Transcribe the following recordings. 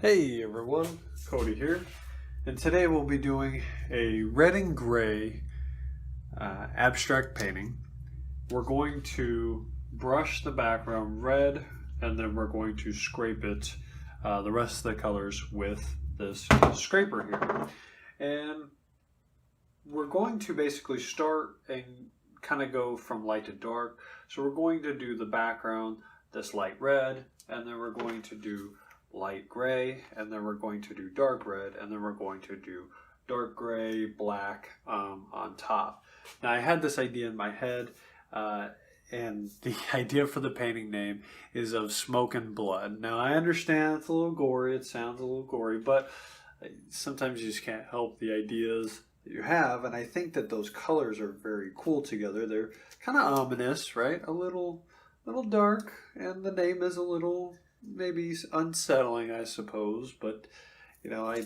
Hey everyone, Cody here, and today we'll be doing a red and gray abstract painting. We're going to brush the background red and then we're going to scrape it, the rest of the colors with this scraper here. And we're going to basically start and kind of go from light to dark. So we're going to do the background, this light red, and then we're going to do light gray, and then we're going to do dark red, and then we're going to do dark gray, black on top. Now I had this idea in my head, and the idea for the painting name is of smoke and blood. Now I understand it's a little gory, it sounds a little gory, but sometimes you just can't help the ideas that you have, and I think that those colors are very cool together. They're kind of ominous, right? A little dark, and the name is a little maybe unsettling, I suppose, but you know, I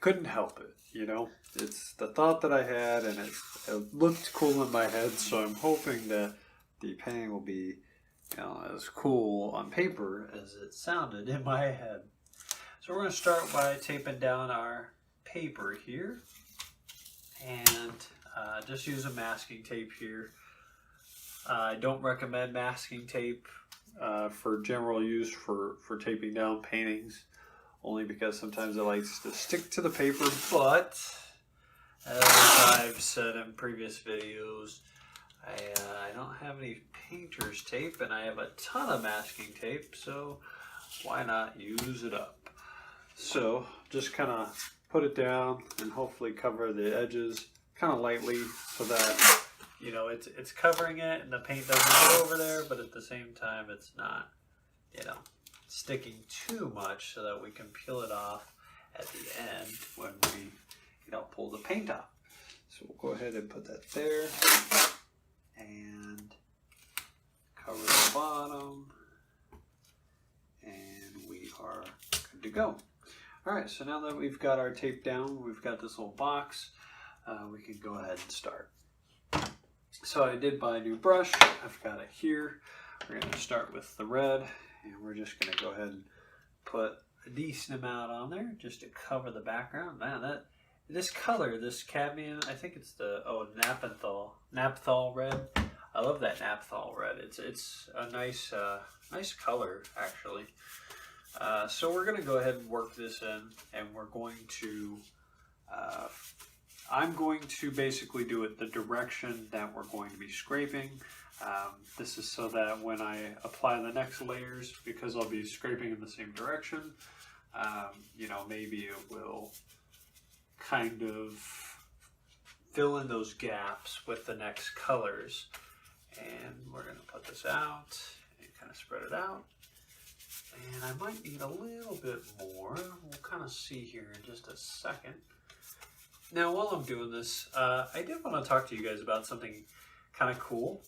couldn't help it. You know, it's the thought that I had, and it looked cool in my head, so I'm hoping that the painting will be, you know, as cool on paper as it sounded in my head. So we're going to start by taping down our paper here, and just use a masking tape here. I don't recommend masking tape for general use for taping down paintings, only because sometimes it likes to stick to the paper, but as I've said in previous videos, I don't have any painter's tape and I have a ton of masking tape, so why not use it up? So just kind of put it down and hopefully cover the edges kind of lightly so that, you know, it's covering it and the paint doesn't get over there, but at the same time it's not, you know, sticking too much so that we can peel it off at the end when we, you know, pull the paint off. So we'll go ahead and put that there and cover the bottom, and we are good to go. All right, so now that we've got our tape down, we've got this little box, we can go ahead and start. So I did buy a new brush. I've got it here. We're going to start with the red, and we're just going to go ahead and put a decent amount on there just to cover the background. Man, this color, this cadmium, I think it's the naphthol red. I love that naphthol red. It's a nice nice color actually. So we're going to go ahead and work this in, and we're going to I'm going to basically do it the direction that we're going to be scraping. This is so that when I apply the next layers, because I'll be scraping in the same direction, you know, maybe it will kind of fill in those gaps with the next colors. And we're going to put this out and kind of spread it out. And I might need a little bit more. We'll kind of see here in just a second. Now, while I'm doing this, I did want to talk to you guys about something kind of cool.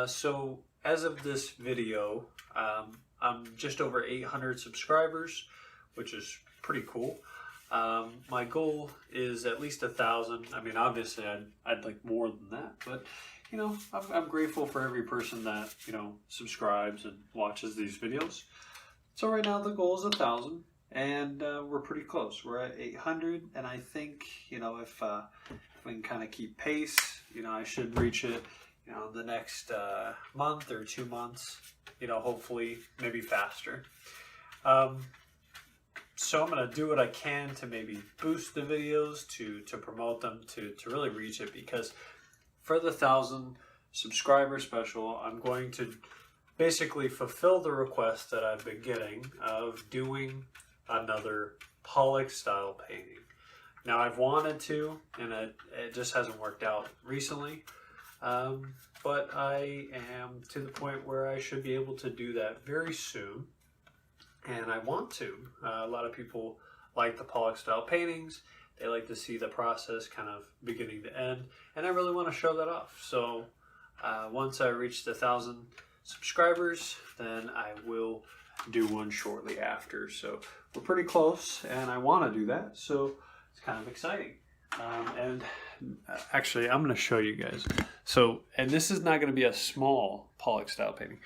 So, as of this video, I'm just over 800 subscribers, which is pretty cool. My goal is at least 1,000. I mean, obviously, I'd like more than that, but you know, I'm grateful for every person that, you know, subscribes and watches these videos. So right now the goal is 1,000. And we're pretty close. We're at 800, and I think, you know, if we can kind of keep pace, you know, I should reach it, you know, the next month or 2 months, you know, hopefully maybe faster. So I'm going to do what I can to maybe boost the videos, to promote them, to really reach it, because for the 1,000 subscriber special, I'm going to basically fulfill the request that I've been getting of doing another pollock style painting. Now I've wanted to, and it just hasn't worked out recently, but I am to the point where I should be able to do that very soon, and I want to. A lot of people like the pollock style paintings. They like to see the process kind of beginning to end, and I really want to show that off. So once I reach the 1,000 subscribers, then I will do one shortly after. So we're pretty close, and I want to do that, so it's kind of exciting. And actually, I'm going to show you guys. So, and this is not going to be a small pollock style painting.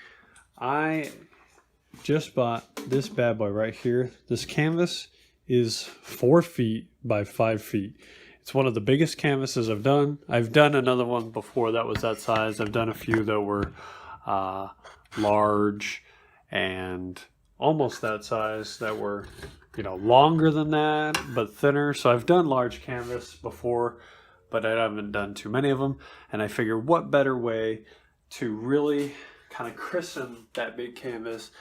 just bought this bad boy right here. This canvas is 4 feet by 5 feet. It's one of the biggest canvases I've done. I've done another one before that was that size. I've done a few that were large and almost that size that were, you know, longer than that but thinner. So I've done large canvas before, but I haven't done too many of them. And I figured what better way to really kind of christen that big canvas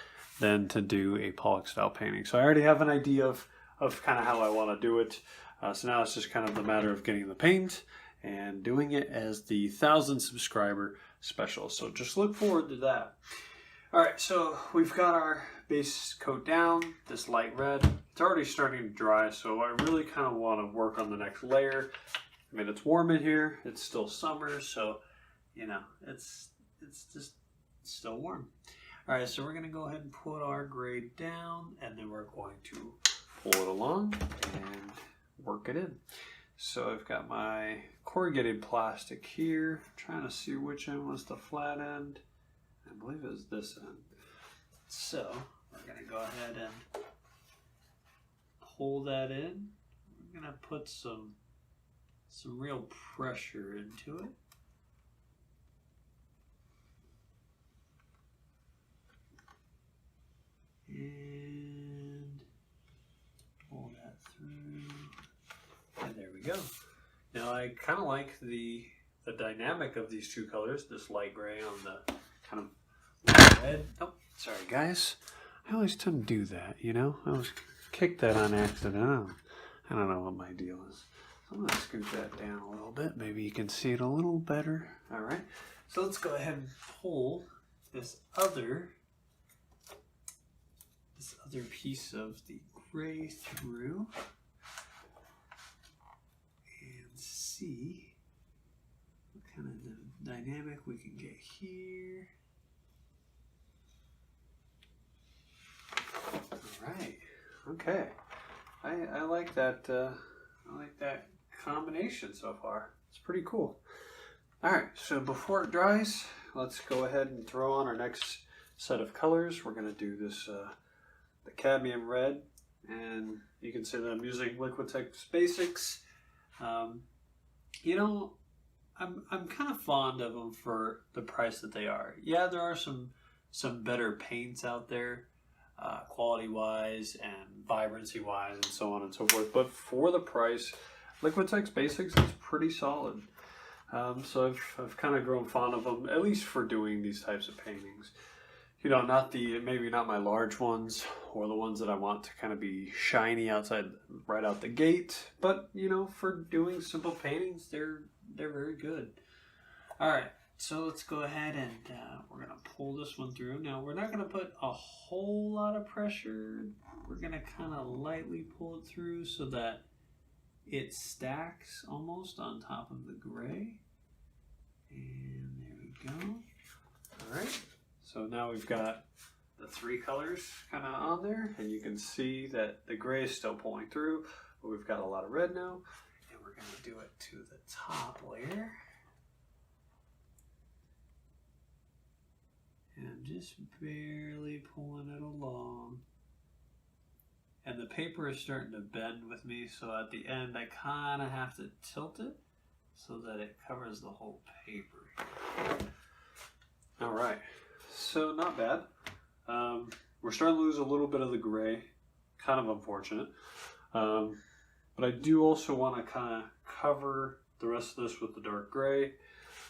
than to do a Pollock style painting. So I already have an idea of kind of how I want to do it. So now it's just kind of the matter of getting the paint and doing it as the 1,000 subscriber special. So just look forward to that. All right, so we've got our base coat down, this light red. It's already starting to dry, so I really kind of want to work on the next layer. I mean, it's warm in here. It's still summer, so, you know, it's just still warm. All right, so we're going to go ahead and put our gray down, and then we're going to pull it along and work it in. So I've got my corrugated plastic here, trying to see which end was the flat end. I believe it was this end. So we're going to go ahead and pull that in. We're going to put some real pressure into it. And pull that through. And there we go. Now I kind of like the dynamic of these two colors, this light gray on the kind of red. Oh, sorry guys. I always tend to do that, you know? I always kick that on accident. I don't know what my deal is. So I'm going to scoot that down a little bit. Maybe you can see it a little better. All right. So let's go ahead and pull this other piece of the gray through and see what kind of dynamic we can get here. All right. Okay. I like that. I like that combination so far. It's pretty cool. All right. So before it dries, let's go ahead and throw on our next set of colors. We're going to do this the cadmium red, and you can see that I'm using Liquitex Basics. You know, I'm kind of fond of them for the price that they are. Yeah, there are some better paints out there, quality wise and vibrancy wise and so on and so forth, but for the price, Liquitex Basics is pretty solid. So I've kind of grown fond of them, at least for doing these types of paintings. You know, maybe not my large ones or the ones that I want to kind of be shiny outside right out the gate, but you know, for doing simple paintings, they're very good. All right, so let's go ahead and we're gonna pull this one through. Now we're not gonna put a whole lot of pressure. We're gonna kind of lightly pull it through so that it stacks almost on top of the gray. And there we go. All right. So now we've got the 3 colors kind of on there, and you can see that the gray is still pulling through, but we've got a lot of red now, and we're going to do it to the top layer. And just barely pulling it along. And the paper is starting to bend with me, so at the end I kind of have to tilt it so that it covers the whole paper. All right. So not bad. We're starting to lose a little bit of the gray, kind of unfortunate. But I do also want to kind of cover the rest of this with the dark gray.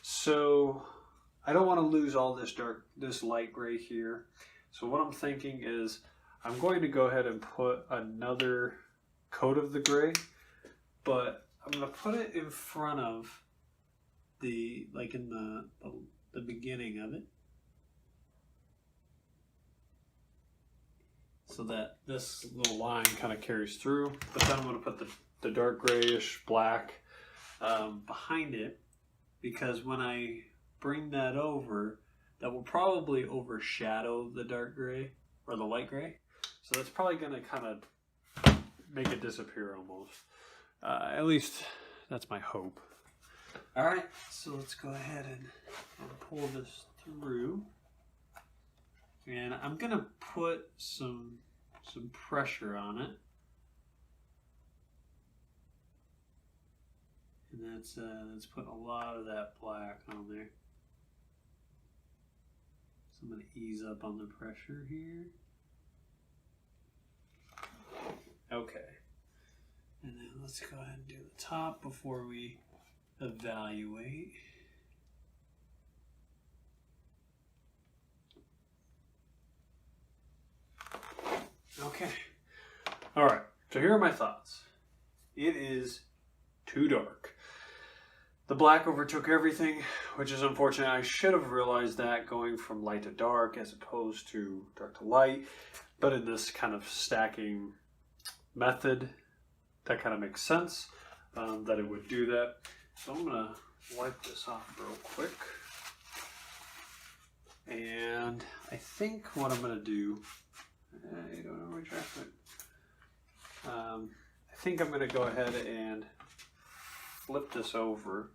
So I don't want to lose all this light gray here. So what I'm thinking is I'm going to go ahead and put another coat of the gray, but I'm going to put it in front of like in the beginning of it, so that this little line kind of carries through. But then I'm going to put the dark grayish black behind it, because when I bring that over, that will probably overshadow the dark gray or the light gray. So that's probably going to kind of make it disappear almost. At least that's my hope. All right, so let's go ahead and pull this through. And I'm gonna put some pressure on it. And that's putting a lot of that black on there. So I'm going to ease up on the pressure here. Okay. And then let's go ahead and do the top before we evaluate. Okay. All right. So here are my thoughts. It is too dark. The black overtook everything, which is unfortunate. I should have realized that going from light to dark as opposed to dark to light. But in this kind of stacking method, that kind of makes sense that it would do that. So I'm going to wipe this off real quick. And I think what I'm going to do, I don't know where traffic. I think I'm going to go ahead and flip this over.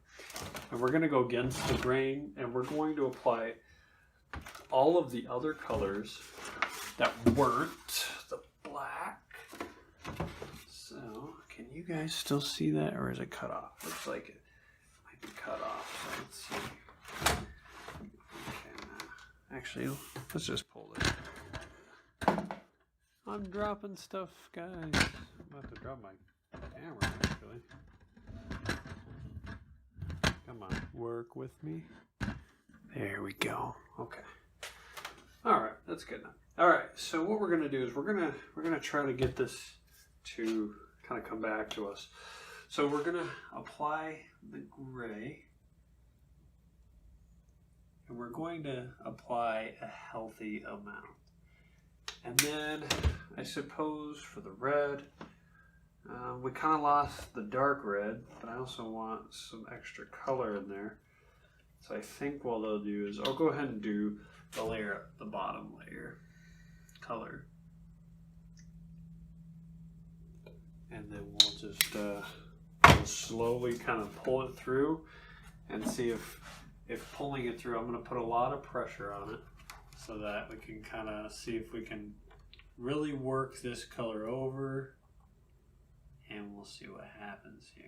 And we're going to go against the grain, and we're going to apply all of the other colors that weren't the black. So, can you guys still see that, or is it cut off? Looks like it might be cut off. So let's see. Actually, let's just pull it. I'm dropping stuff, guys. I'm about to drop my camera, actually. Come on, work with me. There we go. Okay. All right, that's good enough. All right, so what we're gonna do is we're gonna try to get this to kind of come back to us. So we're gonna apply the gray, and we're going to apply a healthy amount. And then I suppose for the red, we kind of lost the dark red, but I also want some extra color in there. So I think what I'll do is I'll go ahead and do the layer, the bottom layer color. And then we'll just we'll slowly kind of pull it through and see if pulling it through, I'm going to put a lot of pressure on it so that we can kind of see if we can really work this color over. And we'll see what happens here.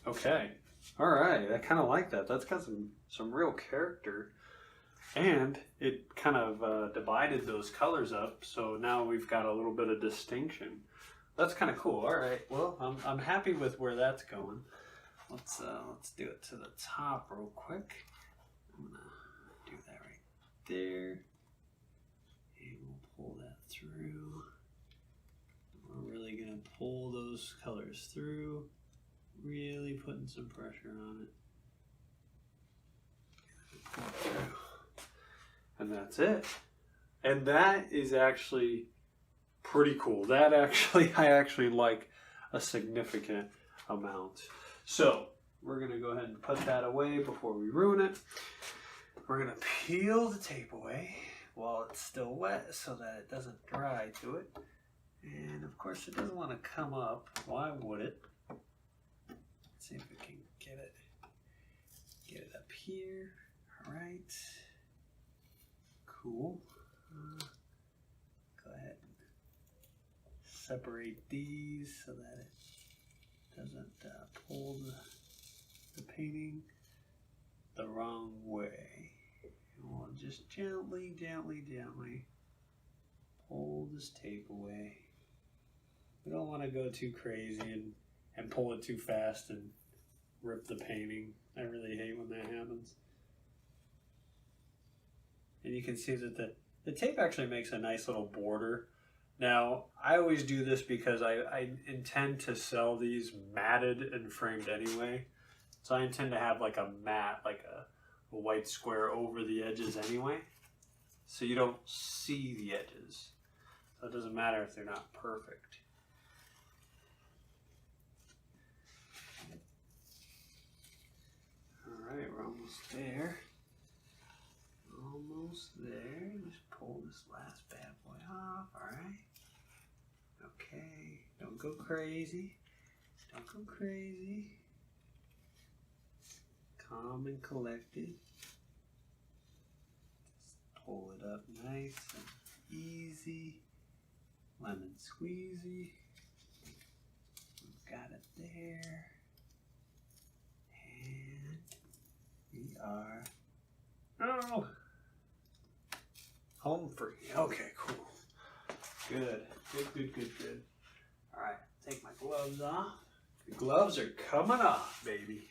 Okay. All right. I kind of like that. That's got some real character. And it kind of divided those colors up. So now we've got a little bit of distinction. That's kind of cool. All right. Well, I'm happy with where that's going. Let's do it to the top real quick. I'm gonna do that right there, and we'll pull that through. We're really gonna pull those colors through, really putting some pressure on it. And that's it. And that is actually pretty cool. That actually, I actually like a significant amount. So we're gonna go ahead and put that away before we ruin it. We're gonna peel the tape away while it's still wet so that it doesn't dry to it. And of course it doesn't want to come up. Why would it? Let's see if we can get it up here. All right. Cool. Go ahead and separate these so that it doesn't pull the painting the wrong way. And we'll just gently pull this tape away. We don't want to go too crazy and pull it too fast and rip the painting. I really hate when that happens. And you can see that the tape actually makes a nice little border. Now, I always do this because I intend to sell these matted and framed anyway. So I intend to have like a mat, like a white square over the edges anyway. So you don't see the edges. So it doesn't matter if they're not perfect. All right, we're almost there. Almost there. Just pull this last bad boy off. All right. Don't go crazy. Don't go crazy. Calm and collected. Just pull it up nice and easy. Lemon squeezy. We've got it there. And we are home free. Okay, cool. Good. Good. All right, take my gloves off. The gloves are coming off, baby.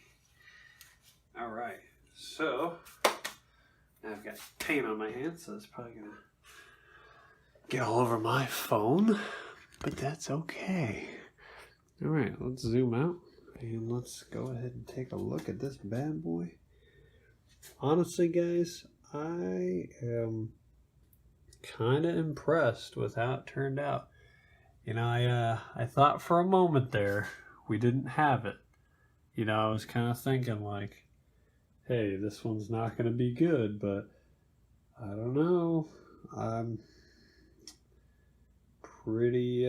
All right, so now I've got paint on my hands, so it's probably gonna get all over my phone, but that's okay. All right, let's zoom out and let's go ahead and take a look at this bad boy. Honestly, guys, I am kind of impressed with how it turned out. You know, I thought for a moment there we didn't have it. You know, I was kind of thinking like, hey, this one's not going to be good, but I don't know. I'm pretty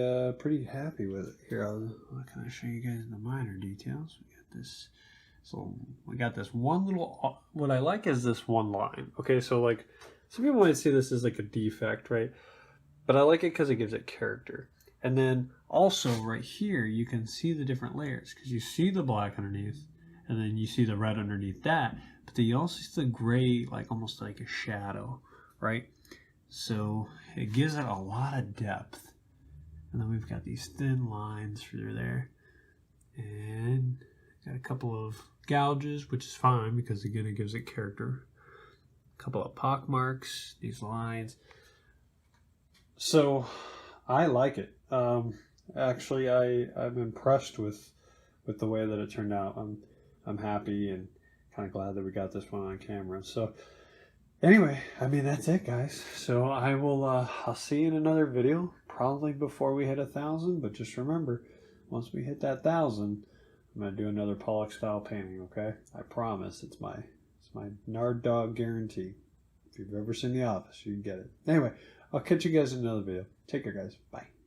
happy with it. Here, can I show you guys the minor details? We got this. So we got this one little. What I like is this one line. Okay, so like some people might see this as like a defect, right? But I like it because it gives it character. And then also right here, you can see the different layers because you see the black underneath, and then you see the red underneath that. But then you also see the gray, like almost like a shadow, right? So it gives it a lot of depth. And then we've got these thin lines through there, and got a couple of gouges, which is fine because again it gives it character. A couple of pock marks, these lines. So I like it. Actually, I'm impressed with the way that it turned out. I'm happy and kind of glad that we got this one on camera. So anyway, I mean that's it, guys. So I will I'll see you in another video, probably before we hit 1,000. But just remember, once we hit that 1,000, I'm gonna do another pollock style painting. Okay, I promise. It's my Nard Dog guarantee. If you've ever seen The Office, you get it. Anyway, I'll catch you guys in another video. Take care, guys. Bye.